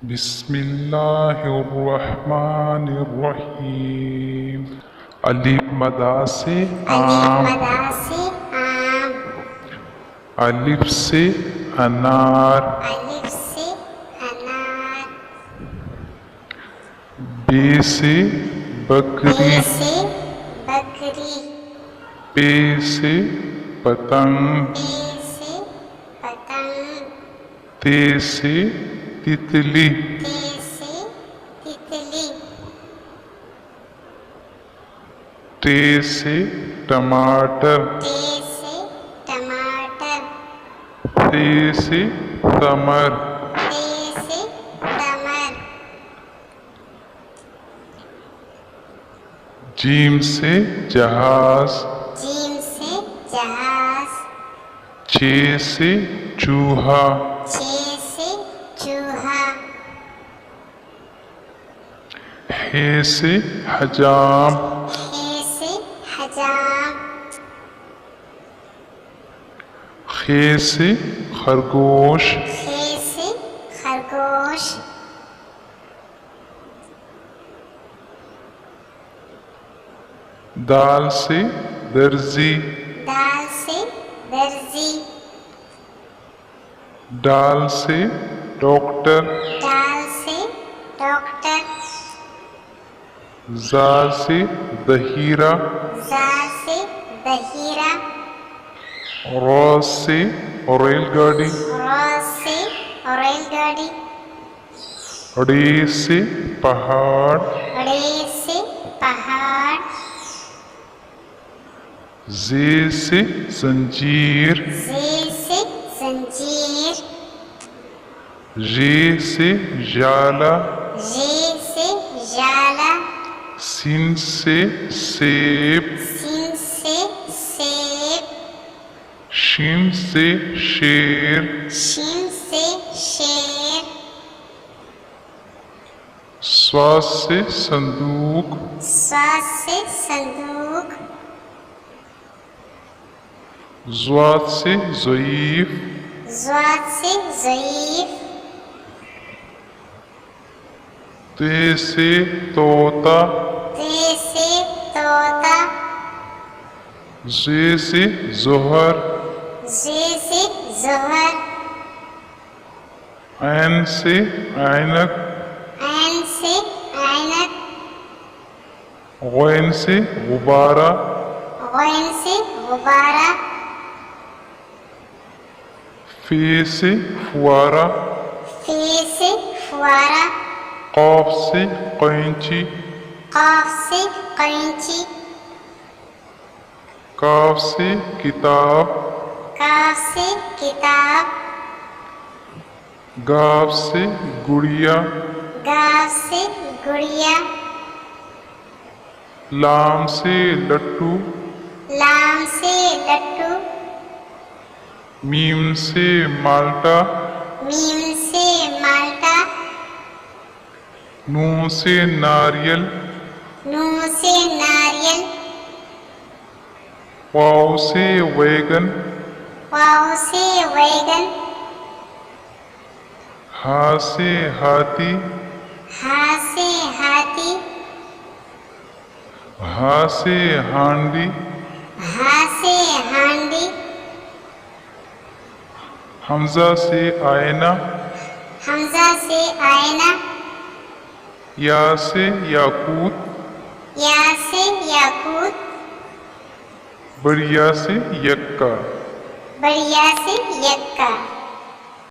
بسم اللہ الرحمن الرحیم۔ الف مدا سے آم، الف سے انار، بے سے بکری، پے سے پتنگ، تے سے تتلی، ٹے سے ٹماٹر، ثے سے ثمر، جیم سے جہاز، چھ سے چوہا، ہے سے حجام، خے سے خرگوش، دال سے درزی، ڈال سے ڈاکٹر، زا سے ذخیرہ، را سے ریل گاڑی، ڑے سے پہاڑ، زے سے زنجیر، رے سے ژالہ، سین سے سیب، شین سے شیر، صاد سے صندوق، ضاد سے ضعیف، تے سے طوطا، زے سے زہر، عین سے عینک، غین سے غبارہ، فے سے فوارہ، قاف سے قینچی، کاف سے کتاب، گاف سے گڑیا، لام سے لٹو، میم سے مالٹا، نون سے ناریل، واو سے ویگن، ہا سے ہاتھی، ہا سے ہانڈی، حمزہ سے آئینہ، یا سے یاقوت، بڑیا سے یکا،